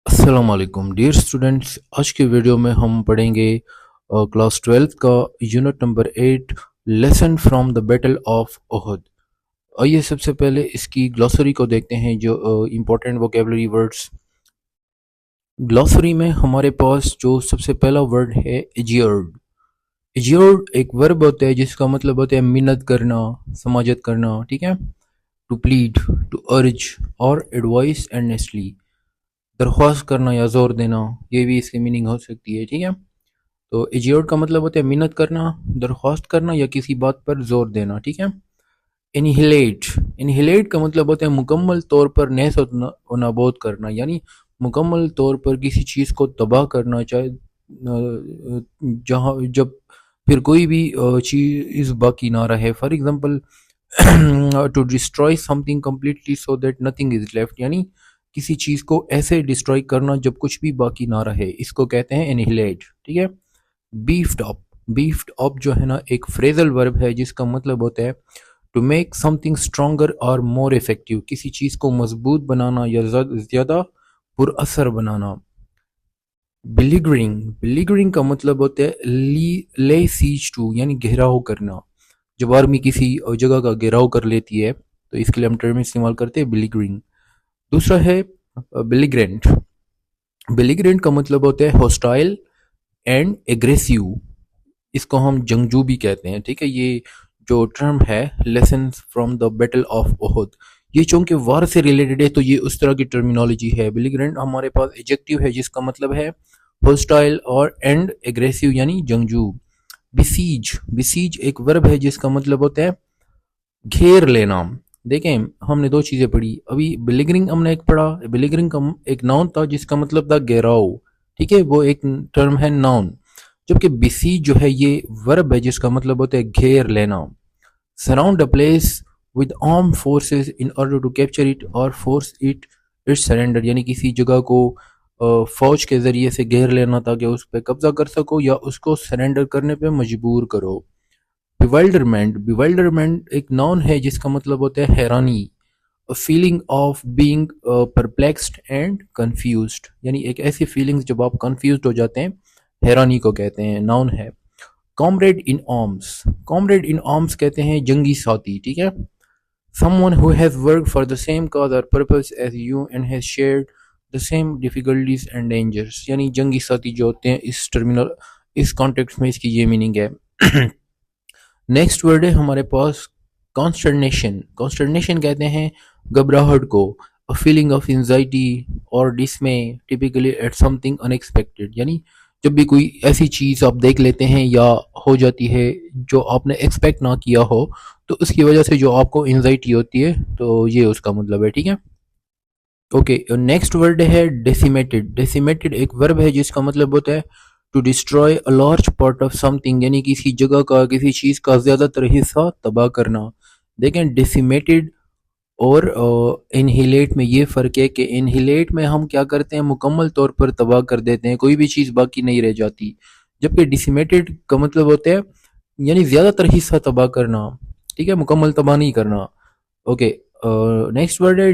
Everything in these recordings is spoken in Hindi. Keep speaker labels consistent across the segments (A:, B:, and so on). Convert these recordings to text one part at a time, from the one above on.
A: अस्सलाम वालेकुम डियर स्टूडेंट्स। आज के वीडियो में हम पढ़ेंगे क्लास 12th का unit number 8 lesson from the battle of Uhud. आइए सबसे पहले इसकी ग्लॉसरी को देखते हैं, जो इम्पोर्टेंट वोकेबलरी वर्ड्स। ग्लॉसरी में हमारे पास जो सबसे पहला वर्ड है एजियर्ड। एजियर्ड एक वर्ब होता है जिसका मतलब होता है मिन्नत करना, समाजत करना, ठीक है। टू प्लीड, टू अर्ज और एडवाइस एंडनेसली, दरख्वास्त करना या जोर देना, ये भी इसकी मीनिंग हो सकती है, ठीक है। तो एजियोड का मतलब होता है मिन्नत करना, दरख्वास्त करना या किसी बात पर जोर देना, ठीक है। इनहिलेट, इनहिलेट का मतलब होता है मुकम्मल तौर पर नहस व नाबूद करना, यानी मुकम्मल तौर पर किसी चीज़ को तबाह करना, चाहे जहाँ जब फिर कोई भी चीज़ बाकी ना रहे। For example to destroy something completely so that nothing is left, यानी किसी चीज़ को ऐसे डिस्ट्रॉय करना जब कुछ भी बाकी ना रहे, इसको कहते हैं एनिहिलेट, ठीक है। बीफ्ड अप, बीफ्ड अप जो है ना एक फ्रेजल वर्ब है जिसका मतलब होता है टू मेक समथिंग स्ट्रोंगर और मोर इफेक्टिव, किसी चीज़ को मजबूत बनाना या ज़्यादा पुरअसर बनाना। बिलीगरिंग, बिलीगरिंग का मतलब होता है ले सीज टू, यानी घेराव करना। जब आर्मी किसी जगह का घेराव कर लेती है तो इसके लिए हम टर्म इस्तेमाल करते हैं बिलीगरिंग। दूसरा है बिलीग्रेंट। बिलीग्रेंट का मतलब होता है हॉस्टाइल एंड एग्रेसिव, इसको हम जंगजू भी कहते हैं, ठीक है। ये जो टर्म है lesson from the battle of Uhud, ये चूंकि वार से रिलेटेड है तो ये उस तरह की टर्मिनोलॉजी है। बिलीग्रेंट हमारे पास एडजेक्टिव है जिसका मतलब है हॉस्टाइल और एंड एग्रेसिव यानी जंगजू। बिसीज, बिसीज एक वर्ब है जिसका मतलब होता है घेर लेना। देखें, हमने दो चीज़ें पढ़ी अभी। बिलिगरिंग हमने एक पढ़ा, बिलिगरिंग का एक नाउन था जिसका मतलब था घेराव, ठीक है, वो एक टर्म है नाउन। जबकि बिसीज जो है ये वर्ब है जिसका मतलब होता है घेर लेना। Surround a place with arm forces in order to capture it और फोर्स इट इट्स सरेंडर, यानी किसी जगह को फौज के जरिए से घेर लेना ताकि उस पर कब्जा कर सको या उसको सरेंडर करने पे मजबूर करो। बिवाइल्डरमेंट, बिवाइल्डरमेंट एक नाउन है जिसका मतलब होता है हैरानी, a feeling of being perplexed and confused, यानी एक ऐसी फीलिंग्स जब आप कंफ्यूज्ड हो जाते हैं, हैरानी को कहते हैं, नाउन है। Comrade in arms, comrade in arms कहते हैं जंगी साथी, ठीक है। Someone who has worked for the same cause और purpose as you and has shared the same difficulties and dangers, यानी जंगी साथी जो होते हैं, इस टर्मिनल इस कॉन्टेक्स्ट में इसकी ये मीनिंग है। नेक्स्ट वर्ड है हमारे पास कॉन्स्टर्नेशन। कॉन्स्टर्नेशन कहते हैं घबराहट को, अ फीलिंग ऑफ एंजाइटी और dismay typically at something unexpected, यानी जब भी कोई ऐसी चीज़ आप देख लेते हैं या हो जाती है जो आपने एक्सपेक्ट ना किया हो, तो उसकी वजह से जो आपको एंजाइटी होती है, तो ये उसका मतलब है, ठीक है। ओके, नेक्स्ट वर्ड है डेसिमेटेड। डेसिमेटेड एक वर्ब है जिसका मतलब होता है to destroy a large part of something, यानी किसी जगह का, किसी चीज़ का ज़्यादातर हिस्सा तबाह करना। देखें, डेसिमेटेड और इनहिलेट में ये फ़र्क है कि इनहिलेट में हम क्या करते हैं, मुकम्मल तौर पर तबाह कर देते हैं, कोई भी चीज़ बाकी नहीं रह जाती। जबकि डिसिमेटेड का मतलब होता है यानी ज़्यादातर हिस्सा तबाह करना, ठीक है, मुकम्मल तबाह नहीं करना। ओके, नेक्स्ट वर्ड है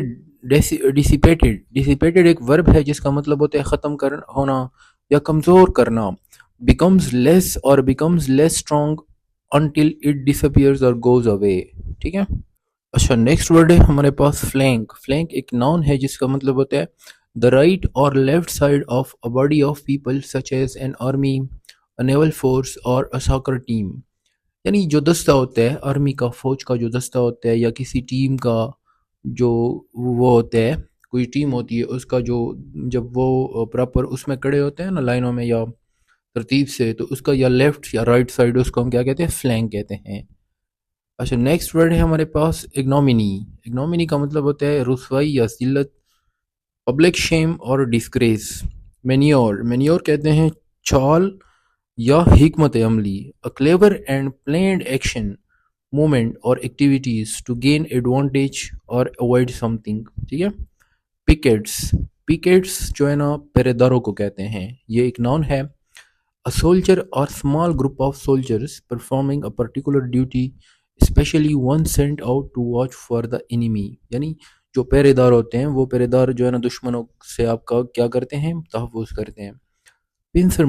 A: डिसिपेटेड। डिसिपेटेड एक वर्ब है जिसका मतलब होता है ख़त्म कर होना या कमज़ोर करना। बिकम्स लेस और becomes less strong until it disappears और गोज अवे, ठीक है। अच्छा, नेक्स्ट वर्ड है हमारे पास फ्लैंक। फ्लैंक एक नाउन है जिसका मतलब होता है द राइट और left side of a body of people such as an army, a naval force और अ सॉकर टीम, यानी जो दस्ता होता है आर्मी का, फौज का जो दस्ता होता है या किसी टीम का जो वो होता है, कोई टीम होती है उसका जो, जब वो प्रॉपर उसमें खड़े होते हैं ना लाइनों में या तरतीब से, तो उसका या लेफ्ट या राइट साइड उसको हम क्या कहते हैं, फ्लैंक कहते हैं। अच्छा, नेक्स्ट वर्ड है हमारे पास इग्नोमिनी। इग्नोमिनी का मतलब होता है रुसवाई या जिल्लत, पब्लिक शेम और डिस्ग्रेस। मेन्योर, मेन्योर कहते हैं चाल या हिकमत अमली, a clever and planned action, movement और एक्टिविटीज टू गेन एडवांटेज और अवॉइड समथिंग, ठीक है। पिकेट्स, पिकेट्स जो है ना पहरेदारों को कहते हैं, ये एक नाउन है। A soldier or small group of soldiers performing a particular duty, especially one sent out to watch for the enemy, यानी जो पहरेदार होते हैं वो पहरेदार जो है ना दुश्मनों से आपका क्या करते हैं, तहफ़्फ़ुज़ करते हैं। पिंसर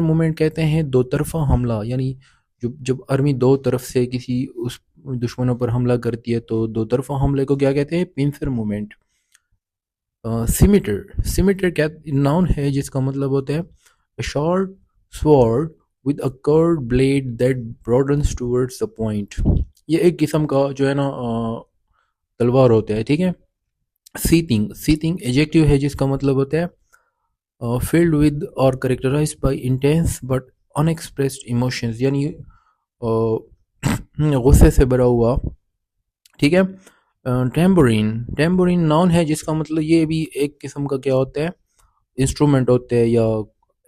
A: मूवमेंट कहते हैं दो तरफ़ा हमला, यानी जब जब आर्मी दो तरफ से किसी उस दुश्मनों पर हमला करती है तो दो तरफ़ा हमले को क्या कहते हैं, पिंसर मूवमेंट। सिमिटर सिमिटर क्या नाउन है जिसका मतलब होता है short sword with a curved blade that broadens towards the point. ये एक किस्म का जो है ना तलवार होता है, ठीक है। सीथिंग सीथिंग एजेक्टिव है जिसका मतलब होता है filled with or characterized by intense but unexpressed emotions, यानी गुस्से से भरा हुआ, ठीक है। टेम्बोरिन टेम्बोरिन नाउन है जिसका मतलब ये भी एक किस्म का क्या होता है, इंस्ट्रूमेंट होते हैं, या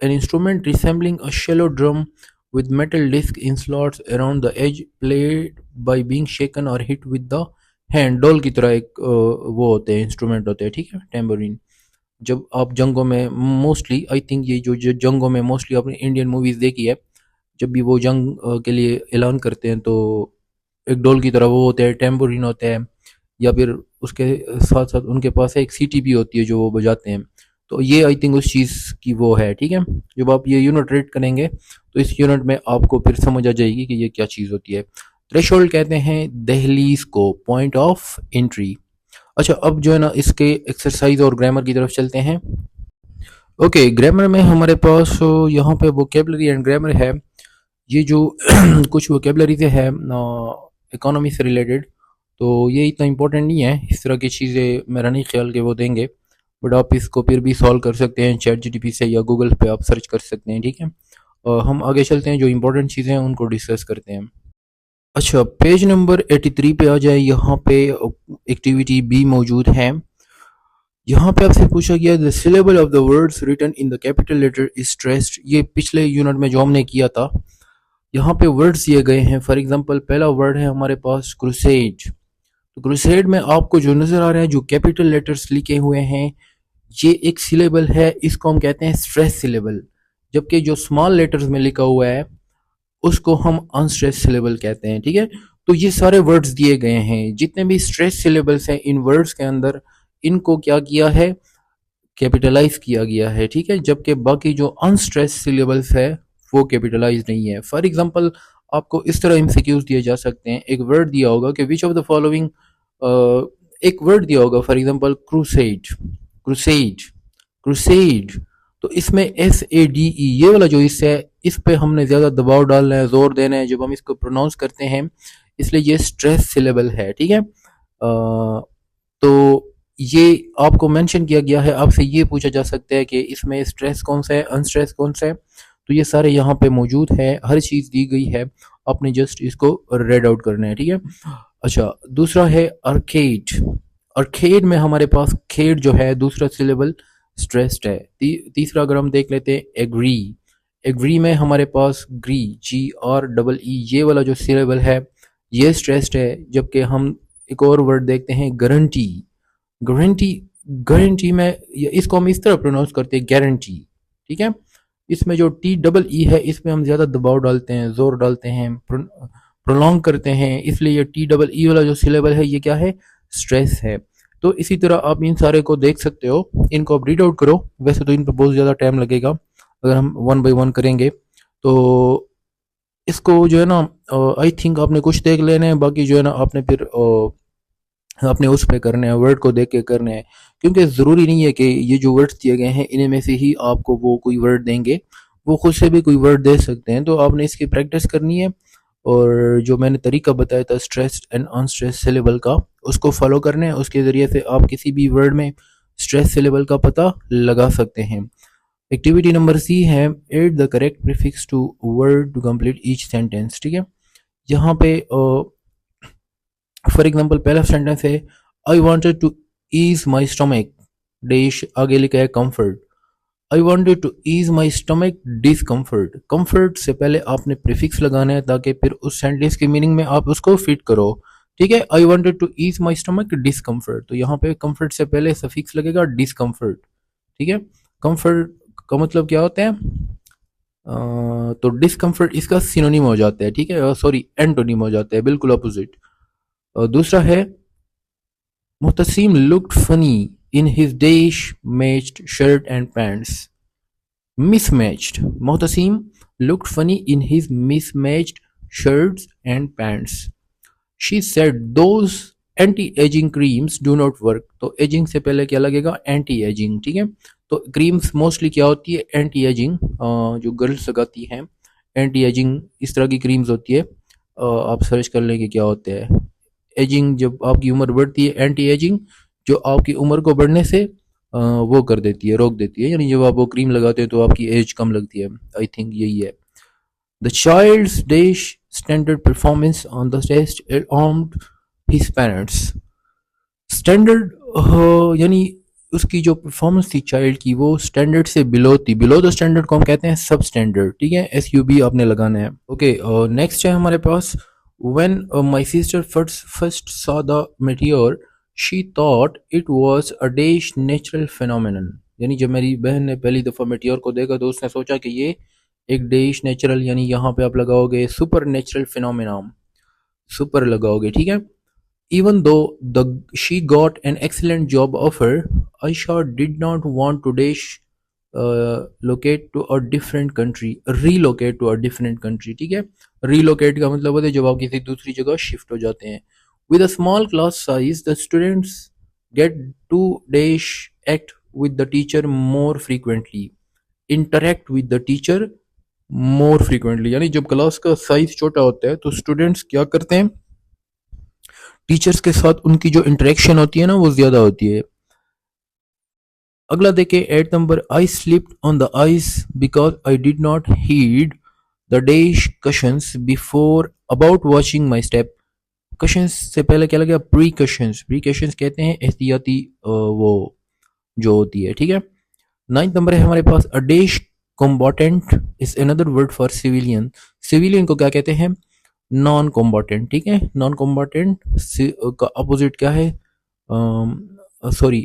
A: an instrument resembling a shallow drum with metal disc in slots around the edge played by being shaken or hit with the hand। डोल की तरह एक वो होते हैं, इंस्ट्रूमेंट होते हैं, ठीक है, टेम्बोरिन। जब आप जंगों में मोस्टली आई थिंक ये जो जंगों में मोस्टली आपने इंडियन मूवीज़ देखी है, जब भी वो जंग के लिए ऐलान करते हैं तो एक ढोल की तरह वो होते हैं, टेम्पोरिन होते हैं, या फिर उसके साथ साथ उनके पास एक सीटी भी होती है जो वो बजाते हैं। तो ये आई थिंक उस चीज़ की वो है, ठीक है। जब आप ये यूनिट रेड करेंगे तो इस यूनिट में आपको फिर समझ आ जाएगी कि ये क्या चीज़ होती है। थ्रेशोल्ड कहते हैं दहलीज को, पॉइंट ऑफ एंट्री। अच्छा, अब जो है ना इसके एक्सरसाइज और ग्रामर की तरफ चलते हैं। ओके, ग्रामर में हमारे पास यहाँ पे वोकेबलरी एंड ग्रामर है। ये जो कुछ वोकेबलरी से है इकोनॉमी से रिलेटेड, तो ये इतना इम्पोर्टेंट नहीं है, इस तरह की चीज़ें मेरा नहीं ख्याल कि वो देंगे, बट आप इसको फिर भी सॉल्व कर सकते हैं चैट जीटीपी से या गूगल पे आप सर्च कर सकते हैं, ठीक है। हम आगे चलते हैं, जो इम्पोर्टेंट चीज़ें हैं उनको डिस्कस करते हैं। अच्छा, पेज नंबर 83 पे आ जाए, यहाँ पे एक्टिविटी बी मौजूद है। यहाँ पे आपसे पूछा गया the syllable of the words written in the capital letter is stressed. ये पिछले यूनिट में जो हमने किया था, यहाँ पे वर्ड्स दिए गए हैं। फॉर एग्जांपल पहला वर्ड है हमारे पास क्रूसेड। तो क्रूसेड में आपको जो नजर आ रहा है, जो कैपिटल लेटर्स लिखे हुए हैं, ये एक सिलेबल है, इसको हम कहते हैं स्ट्रेस सिलेबल। जबकि जो स्मॉल लेटर्स में लिखा हुआ है उसको हम अनस्ट्रेस सिलेबल कहते हैं, ठीक है। तो ये सारे वर्ड्स दिए गए हैं, जितने भी स्ट्रेस सिलेबल्स हैं इन वर्ड्स के अंदर, इनको क्या किया है, कैपिटलाइज किया गया है, ठीक है। जबकि बाकी जो अनस्ट्रेस सिलेबल्स है वो कैपिटलाइज नहीं है। फॉर एग्जांपल आपको इस तरह एमसीक्यूज दिए जा सकते हैं, एक वर्ड दिया होगा कि विच ऑफ द फॉलोइंग, एक वर्ड दिया होगा for example crusade, crusade, crusade. तो इसमें SADE ये वाला जो हिस्सा है, इस पे हमने ज़्यादा दबाव डालना है, जोर देना है जब हम इसको प्रोनाउंस करते हैं, इसलिए ये स्ट्रेस सिलेबल है, ठीक है। तो ये आपको मेंशन किया गया है, आपसे ये पूछा जा सकता है कि इसमें स्ट्रेस कौन सा है, अनस्ट्रेस कौन सा है। तो ये सारे यहाँ पे मौजूद है, हर चीज़ दी गई है, आपने जस्ट इसको रेड आउट करना है, ठीक है। अच्छा, दूसरा है अर्केड। अर्केड में हमारे पास खेड जो है दूसरा सिलेबल स्ट्रेस्ड है। तीसरा अगर हम देख लेते हैं एग्री। एग्री में हमारे पास GREE ये वाला जो सिलेबल है ये स्ट्रेस्ड है। जबकि हम एक और वर्ड देखते हैं गारंटी। गारंटी, गारंटी में इसको हम इस तरह प्रोनाउंस करते हैं गारंटी, ठीक है। इसमें जो TEE है इसमें हम ज़्यादा दबाव डालते हैं, जोर डालते हैं, प्रोलॉन्ग करते हैं, इसलिए ये TEE वाला जो सिलेबल है ये क्या है, स्ट्रेस है। तो इसी तरह आप इन सारे को देख सकते हो, इनको आप रीड आउट करो। वैसे तो इन पर बहुत ज़्यादा टाइम लगेगा, अगर हम वन बाई वन करेंगे तो इसको जो है ना आई थिंक आपने कुछ देख लेने हैं, बाकी जो है ना आपने फिर अपने उस पे करने हैं, वर्ड को देख के करने हैं, क्योंकि ज़रूरी नहीं है कि ये जो वर्ड्स दिए गए हैं इन्हीं में से ही आपको वो कोई वर्ड देंगे, वो खुद से भी कोई वर्ड दे सकते हैं। तो आपने इसकी प्रैक्टिस करनी है, और जो मैंने तरीका बताया था स्ट्रेस एंड अनस्ट्रेस सिलेबल का, उसको फॉलो करना है। उसके ज़रिए से आप किसी भी वर्ड में स्ट्रेस सिलेबल का पता लगा सकते हैं। एक्टिविटी नंबर C है add the correct prefix to word to complete each sentence, ठीक है। यहाँ पे फॉर एग्जाम्पल पहला सेंटेंस है I wanted to ease my stomach dash, आगे लिखा है comfort. I wanted to ease my stomach discomfort. Comfort से पहले आपने प्रीफिक्स लगाना है ताकि फिर उस सेंटेंस की मीनिंग में आप उसको फिट करो, ठीक है। I wanted to ease my stomach discomfort, तो यहाँ पे कंफर्ट से पहले सफिक्स लगेगा डिसकम्फर्ट, ठीक है। कंफर्ट का मतलब क्या होता है, तो डिसकम्फर्ट इसका सिनोनिम हो जाता है, ठीक है, सॉरी एंटोनिम हो जाता है, बिल्कुल अपोजिट। दूसरा है Muhtasim looked funny in his dash-matched shirt and pants. Mismatched. Muhtasim looked funny in his mismatched shirts and pants. She said those anti-aging creams do not work. तो एजिंग से पहले क्या लगेगा? Anti ageing. ठीक है. तो क्रीम्स मोस्टली क्या होती है? Anti ageing. जो गर्ल्स लगाती हैं एंटी एजिंग इस तरह की क्रीम्स होती है. आप सर्च कर लेंगे क्या होते हैं. एजिंग जब आपकी उम्र बढ़ती है, एंटी एजिंग जो आपकी उम्र को बढ़ने से वो कर देती है, रोक देती है. यानी जब आप वो क्रीम लगाते हैं तो आपकी एज कम लगती है. आई थिंक यही है. The child's dash standard performance on the test alarmed his parents. Standard यानी उसकी जो परफॉर्मेंस थी चाइल्ड की वो स्टैंडर्ड से बिलो थी. बिलो द स्टैंडर्ड को हम कहते हैं सब स्टैंडर्ड. ठीक है. एस यू बी आपने लगाना है. ओके. नेक्स्ट है हमारे पास when my sister first saw the meteor she thought it was a dash natural phenomenon. यानी जब मेरी बहन ने पहली दफ़ा मेटियोर को देखा तो उसने सोचा कि ये एक डेश नेचुरल, यानी यहाँ पे आप लगाओगे सुपर नेचुरल फिनोमेना, सुपर लगाओगे. ठीक है. Even though she got an excellent job offer, Aisha did not want to locate to a different country, relocate to a different country. ठीक है. relocate का मतलब होता है जब आप किसी दूसरी जगह शिफ्ट हो जाते हैं. with a small class size the students get to dash act with the teacher more frequently, interact with the teacher more frequently. यानी जब क्लास का साइज छोटा होता है तो स्टूडेंट्स क्या करते हैं? टीचर्स के साथ उनकी जो इंटरेक्शन होती है ना वो ज्यादा होती है. अगला देखे 8 नंबर. I slipped on the ice because I did not heed the dash cautions before about watching my step. Cautions से पहले क्या लगे? प्रीकशंस. प्रीकशंस कहते हैं एहतियाती वो जो होती है. ठीक है. 9 नंबर है हमारे पास. A dash combatant is another word for civilian. Civilian को क्या कहते हैं? Non combatant. ठीक है. नॉन कॉम्बोटेंट का अपोजिट क्या है? सॉरी,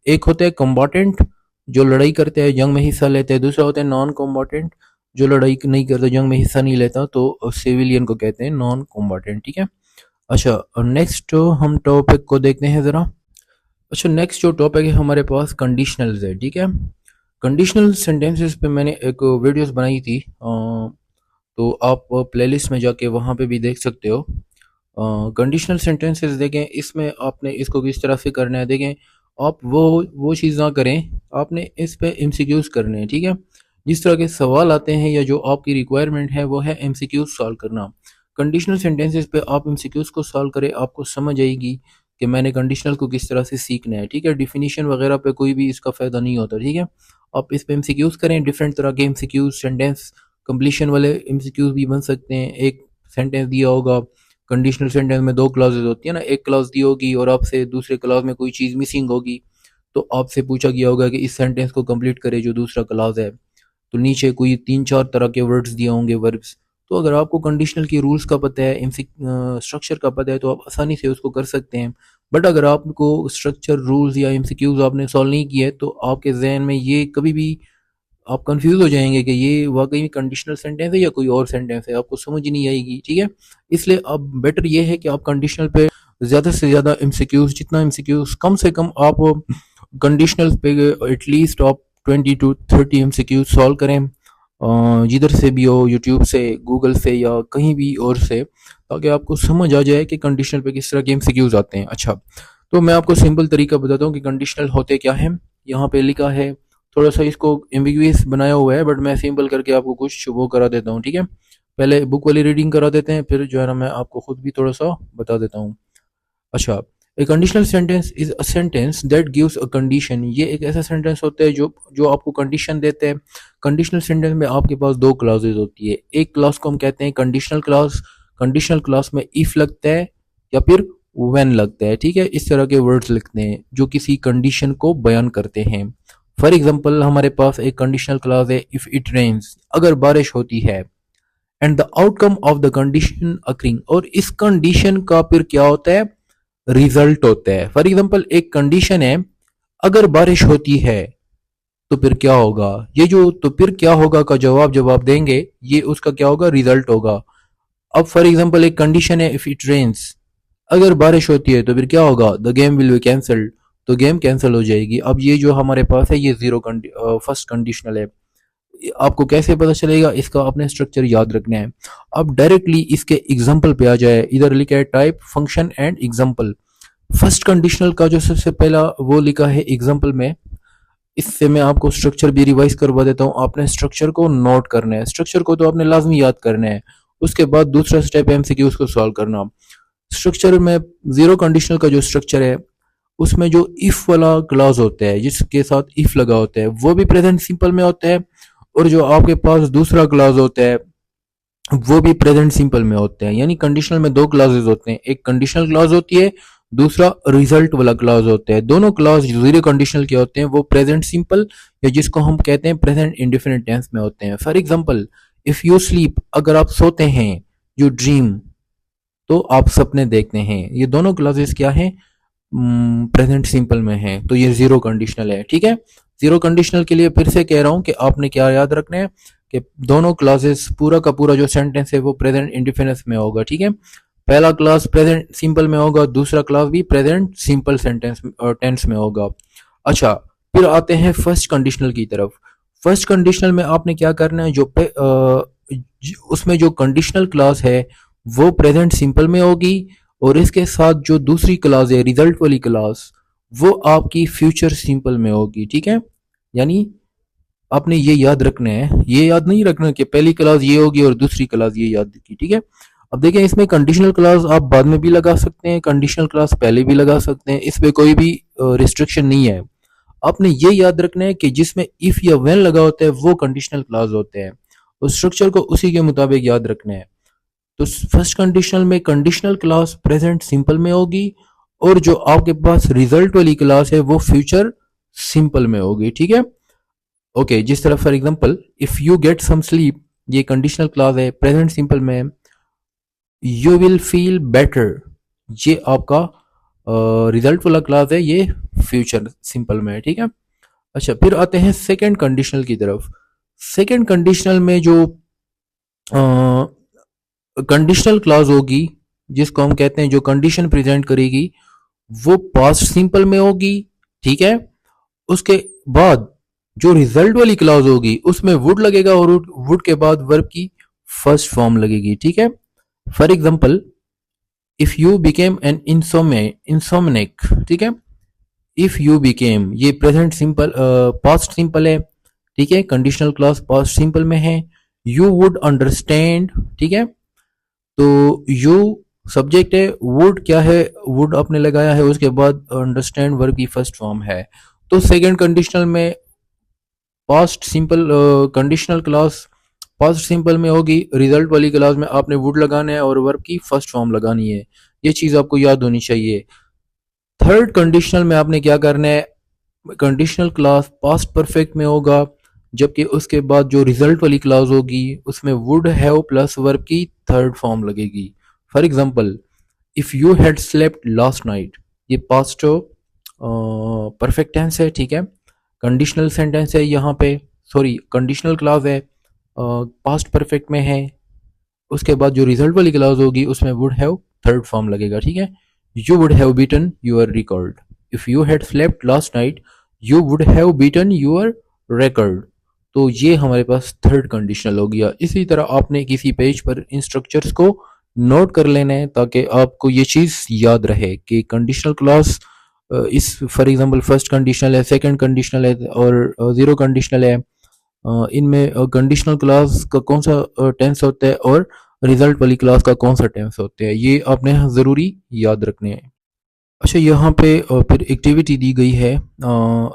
A: एक होता है कॉम्बोटेंट जो लड़ाई करते हैं, जंग में हिस्सा लेते हैं. दूसरा होता है नॉन कॉम्बोटेंट जो लड़ाई नहीं करता, जंग में हिस्सा नहीं लेता. तो सिविलियन को कहते हैं नॉन कॉम्बोटेंट. ठीक है. अच्छा, नेक्स्ट हम टॉपिक को देखते हैं ज़रा. अच्छा, नेक्स्ट जो टॉपिक है हमारे पास कंडीशनल्स है. ठीक है. कंडीशनल सेंटेंसेस पे मैंने एक वीडियोस बनाई थी, तो आप प्लेलिस्ट में जाके वहाँ पे भी देख सकते हो. कंडीशनल सेंटेंसेस देखें, इसमें आपने इसको किस तरह से करना है. देखें, आप वो चीज़ ना करें, आपने इस पे एमसीक्यूज करने हैं. ठीक है. जिस तरह के सवाल आते हैं या जो आपकी रिक्वायरमेंट है वो है एमसीक्यूज सॉल्व करना. कंडीशनल सेंटेंसेस पे आप एमसीक्यूज को सॉल्व करें, आपको समझ आएगी कि मैंने कंडीशनल को किस तरह से सीखना है. ठीक है. डिफिनीशन वगैरह पे कोई भी इसका फ़ायदा नहीं होता. ठीक है. आप इस पे एमसीक्यूज करें, डिफरेंट तरह के एमसीक्यूज, सेंटेंस कंप्लीशन वाले एमसीक्यूज भी बन सकते हैं. एक सेंटेंस दिया होगा, कंडीशनल सेंटेंस में दो क्लॉजेज होती है ना, एक क्लॉज दी होगी और आपसे दूसरे क्लॉज में कोई चीज़ मिसिंग होगी, तो आपसे पूछा गया होगा कि इस सेंटेंस को कंप्लीट करे जो दूसरा क्लॉज है. तो नीचे कोई 3-4 तरह के वर्ड्स दिए होंगे, वर्ब्स. तो अगर आपको कंडीशनल की रूल्स का पता है, स्ट्रक्चर का पता है, तो आप आसानी से उसको कर सकते हैं. बट अगर आपको स्ट्रक्चर, रूल्स या एमसीक्यूज आपने सॉल्व नहीं किया है तो आपके जहन में ये कभी भी आप कंफ्यूज हो जाएंगे कि ये वाकई में कंडीशनल सेंटेंस है या कोई और सेंटेंस है, आपको समझ ही नहीं आएगी. ठीक है. इसलिए अब बेटर ये है कि आप कंडीशनल पे ज़्यादा से ज़्यादा एमसीक्यूज, जितना एमसीक्यूज कम से कम आप कंडीशनल पे एटलीस्ट आप 20 to 30 एमसीक्यूज सॉल्व करें, जिधर से भी हो, यूट्यूब से, गूगल से या कहीं भी और से, ताकि आपको समझ आ जाए कि कंडीशनल पे किस तरह के एमसीक्यूज आते हैं. अच्छा, तो मैं आपको सिंपल तरीका बताता हूँ कि कंडीशनल होते क्या है. यहाँ पे लिखा है, थोड़ा सा इसको एम्बिगुअस बनाया हुआ है, बट मैं सिंपल करके आपको कुछ वो करा देता हूँ. ठीक है. पहले बुक वाली रीडिंग करा देते हैं, फिर जो है ना मैं आपको खुद भी थोड़ा सा बता देता हूँ. अच्छा, a conditional sentence is a sentence that gives a condition. ये एक ऐसा सेंटेंस होता है जो जो आपको कंडीशन देते हैं. कंडीशनल सेंटेंस में आपके पास दो क्लॉजेज होती है. एक क्लॉज को हम कहते हैं कंडीशनल क्लॉज. कंडीशनल क्लॉज में इफ लगता है या फिर व्हेन लगता है. ठीक है. इस तरह के वर्ड्स लिखते हैं जो किसी कंडीशन को बयान करते हैं. फॉर एग्जाम्पल, हमारे पास एक कंडीशनल क्लॉज है, इफ इट रेन्स, अगर बारिश होती है, and the outcome of the condition occurring, और इस कंडीशन का फिर क्या होता है? रिजल्ट होता है. फॉर एग्जाम्पल, एक कंडीशन है, अगर बारिश होती है तो फिर क्या होगा. ये जो तो फिर क्या होगा का जवाब जब आप देंगे, ये उसका क्या होगा? रिजल्ट होगा. अब फॉर एग्जाम्पल एक कंडीशन है, इफ इट रेन्स, अगर बारिश होती है तो फिर क्या होगा, the game will be cancelled, तो गेम कैंसिल हो जाएगी। अब ये जो हमारे पास है ये फर्स्ट कंडीशनल है। आपको कैसे पता चलेगा, इसका अपने स्ट्रक्चर याद रखना है। अब डायरेक्टली इसके एग्जांपल पे आ जाए, इधर लिखा है type function and example. First conditional का जो सबसे पहला वो लिखा है एग्जांपल में, इससे मैं आपको स्ट्रक्चर भी रिवाइज करवा देता हूँ। आपने स्ट्रक्चर को नोट करना है, स्ट्रक्चर को तो आपने लाजमी याद करना है। उसके बाद दूसरा स्टेप है एमसीक्यू उसको सॉल्व करना। स्ट्रक्चर में जीरो कंडीशनल का जो स्ट्रक्चर है उसमें जो इफ वाला क्लॉज होता है जिसके साथ इफ लगा होता है वो भी प्रेजेंट सिंपल में होता है, और जो आपके पास दूसरा क्लॉज होता है वो भी प्रेजेंट सिंपल में होते हैं। यानी कंडीशनल में दो क्लॉजेज होते हैं, एक कंडीशनल क्लॉज होती है, दूसरा रिजल्ट वाला क्लॉज होता है। दोनों क्लॉज जीरो कंडीशनल के होते हैं, वो प्रेजेंट सिंपल या जिसको हम कहते हैं प्रेजेंट इंडिफिनिट टेंस में होते हैं। For example, if you sleep, अगर आप सोते हैं, यू ड्रीम, तो आप सपने देखते हैं। ये दोनों क्लॉजेस क्या हैं, प्रेजेंट सिंपल में है, तो ये जीरो कंडीशनल है। ठीक है, जीरो कंडीशनल के लिए फिर से कह रहा हूं कि आपने क्या याद रखना है कि दोनों क्लासेस पूरा का पूरा जो सेंटेंस है वो प्रेजेंट इंडिफिनिट में होगा। ठीक है, पहला क्लास प्रेजेंट सिंपल में होगा, दूसरा क्लास भी प्रेजेंट सिंपल सेंटेंस टेंस में होगा। अच्छा, फिर आते हैं फर्स्ट कंडीशनल की तरफ। फर्स्ट कंडीशनल में आपने क्या करना है, उसमें जो कंडीशनल क्लास है वो प्रेजेंट सिंपल में होगी, और इसके साथ जो दूसरी क्लास है रिजल्ट वाली क्लास वो आपकी फ्यूचर सिंपल में होगी। ठीक है, यानी आपने ये याद रखना है, ये याद नहीं रखना कि पहली क्लास ये होगी और दूसरी क्लास ये याद की। ठीक है, अब देखें इसमें कंडीशनल क्लास आप बाद में भी लगा सकते हैं, कंडीशनल क्लास पहले भी लगा सकते हैं, इसमें कोई भी रिस्ट्रिक्शन नहीं है। आपने ये याद रखना है कि जिसमें इफ या व्हेन लगा होता है वो कंडीशनल क्लास होते हैं, उस स्ट्रक्चर को उसी के मुताबिक याद रखना है। तो फर्स्ट कंडीशनल में कंडीशनल क्लास प्रेजेंट सिंपल में होगी, और जो आपके पास रिजल्ट वाली क्लास है वो फ्यूचर सिंपल में होगी। ठीक है, ओके, जिस तरह for example if you get some sleep, ये कंडीशनल क्लास है प्रेजेंट सिंपल में। यू विल फील बेटर, ये आपका रिजल्ट वाला क्लास है, ये फ्यूचर सिंपल में है। ठीक है, अच्छा, फिर आते हैं सेकंड कंडीशनल की तरफ। सेकंड कंडीशनल में जो कंडीशनल क्लॉज होगी, जिसको हम कहते हैं जो कंडीशन प्रेजेंट करेगी, वो पास्ट सिंपल में होगी। ठीक है, उसके बाद जो रिजल्ट वाली क्लॉज होगी उसमें वुड लगेगा, और वुड के बाद वर्ब की फर्स्ट फॉर्म लगेगी। ठीक है, for example, if you became an insomniac, ठीक है, इफ यू बिकेम ये प्रेजेंट सिंपल पास्ट सिंपल है। ठीक है, कंडीशनल क्लॉज पास्ट सिंपल में है। यू वुड अंडरस्टैंड, ठीक है, तो यू सब्जेक्ट है, वुड क्या है, वुड आपने लगाया है, उसके बाद अंडरस्टैंड वर्ब की फर्स्ट फॉर्म है। तो सेकंड कंडीशनल में past simple conditional class past simple में होगी, रिजल्ट वाली क्लास में आपने वुड लगाना है और वर्ब की फर्स्ट फॉर्म लगानी है। ये चीज आपको याद होनी चाहिए। थर्ड कंडीशनल में आपने क्या करना है, कंडीशनल क्लास पास्ट परफेक्ट में होगा, जबकि उसके बाद जो रिजल्ट वाली क्लास होगी उसमें वुड हैव प्लस वर्ब की थर्ड फॉर्म लगेगी। For example, if you had slept last night, ये पास्ट परफेक्ट टेंस है। ठीक है, कंडीशनल सेंटेंस है यहाँ पे, सॉरी कंडीशनल क्लास है, पास्ट परफेक्ट में है। उसके बाद जो रिजल्ट वाली क्लास होगी उसमें वुड हैव थर्ड फॉर्म लगेगा। ठीक है, you would have beaten your record, if you had slept last night you would have beaten your record. तो ये हमारे पास थर्ड कंडीशनल हो गया। इसी तरह आपने किसी पेज पर इन स्ट्रक्चर्स को नोट कर लेना है ताकि आपको ये चीज़ याद रहे कि कंडीशनल क्लॉज इस फॉर एग्जांपल फर्स्ट कंडीशनल है, सेकंड कंडीशनल है और जीरो कंडीशनल है। इनमें कंडीशनल क्लास का कौन सा टेंस होता है और रिजल्ट वाली क्लास का कौन सा टेंस होता है, ये आपने ज़रूरी याद रखने हैं। अच्छा, यहाँ पे फिर एक्टिविटी दी गई है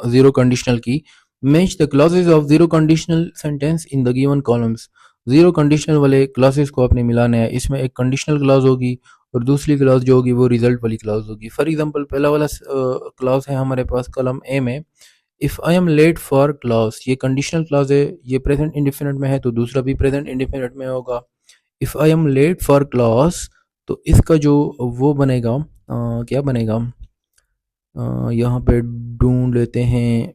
A: ज़ीरो कंडीशनल की। Match the clauses of zero conditional sentence in the given columns. Zero conditional वाले क्लासेस को आपने मिलाना है। इसमें एक कंडीशनल क्लास होगी और दूसरी क्लास जो होगी वो रिजल्ट वाली क्लास होगी। फॉर एग्जांपल, पहला वाला क्लास है हमारे पास कॉलम ए में, if I am late for class, ये कंडीशनल क्लास है, ये प्रेजेंट इंडिफिनिट में है, तो दूसरा भी प्रेजेंट इंडिफिनिट में होगा। If I am late for class, तो इसका जो वो बनेगा क्या बनेगा, यहाँ पे ढूंढ लेते हैं,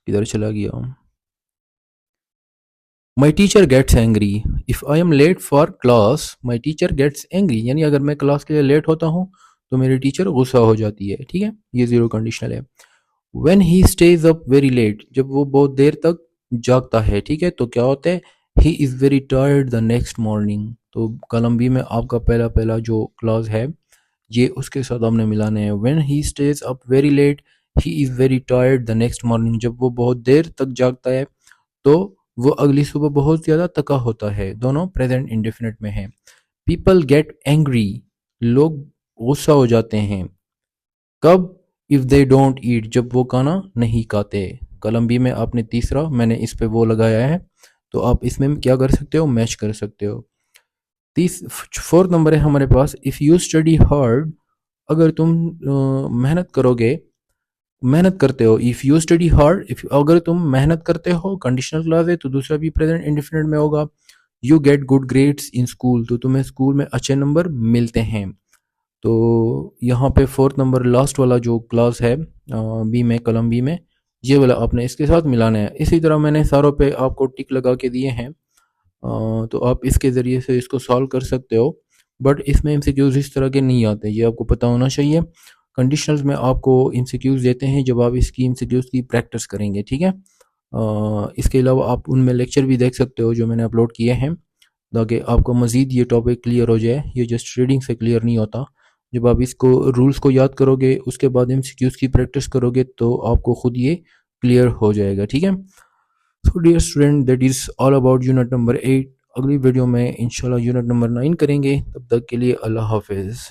A: किधर चला गया, my teacher gets angry. If I am late for class my teacher gets angry, यानी अगर मैं क्लास के लिए लेट होता हूँ तो मेरी टीचर गुस्सा हो जाती है। ठीक है, ये ज़ीरो कंडीशनल है। When he stays up very late, जब वो बहुत देर तक जागता है, ठीक है, तो क्या होता है, ही is very tired the next morning. तो कॉलम बी में आपका पहला पहला जो क्लॉज है ये उसके साथ हमने मिलाने हैं। When he stays up very late he is very tired the next morning, जब वो बहुत देर तक जागता है तो वो अगली सुबह बहुत ज़्यादा थका होता है। दोनों प्रेजेंट इंडेफिनिट में है। पीपल गेट एंग्री, लोग गुस्सा हो जाते हैं। कब? इफ़ दे डोंट ईट, जब वो खाना नहीं खाते। कॉलम बी में आपने तीसरा, मैंने इस पे वो लगाया है, तो आप इसमें क्या कर सकते हो, मैच कर सकते हो। तीस फोर्थ नंबर है हमारे पास, इफ़ यू स्टडी हार्ड, अगर तुम मेहनत करोगे, मेहनत करते हो। If you study hard, if अगर तुम मेहनत करते हो, कंडीशनल क्लॉज है तो दूसरा भी प्रेजेंट इंडेफिनिट में होगा। You get good grades in school, तो तुम्हें स्कूल में अच्छे नंबर मिलते हैं। तो यहाँ पे फोर्थ नंबर लास्ट वाला जो क्लॉज है बी में, कॉलम बी में, ये वाला आपने इसके साथ मिलाना है। इसी तरह मैंने सारों पे आपको टिक लगा के दिए हैं, तो आप इसके ज़रिए से इसको सॉल्व कर सकते हो। बट इसमें एमसीक्यूज इस तरह के नहीं आते, ये आपको पता होना चाहिए। कंडीशनल्स में आपको एमसीक्यूज देते हैं जब आप इसकी एमसीक्यूज की प्रैक्टिस करेंगे। ठीक है, इसके अलावा आप उनमें लेक्चर भी देख सकते हो जो मैंने अपलोड किए हैं, ताकि आपको मज़ीद ये टॉपिक क्लियर हो जाए। ये जस्ट रीडिंग से क्लियर नहीं होता। जब आप इसको रूल्स को याद करोगे, उसके बाद एमसीक्यूज की प्रैक्टिस करोगे, तो आपको खुद ये क्लियर हो जाएगा। ठीक है, so dear student, that is all about unit number 8। अगली वीडियो में इंशाल्लाह यूनिट नंबर 9 करेंगे। तब तक के लिए अल्लाह हाफिज़।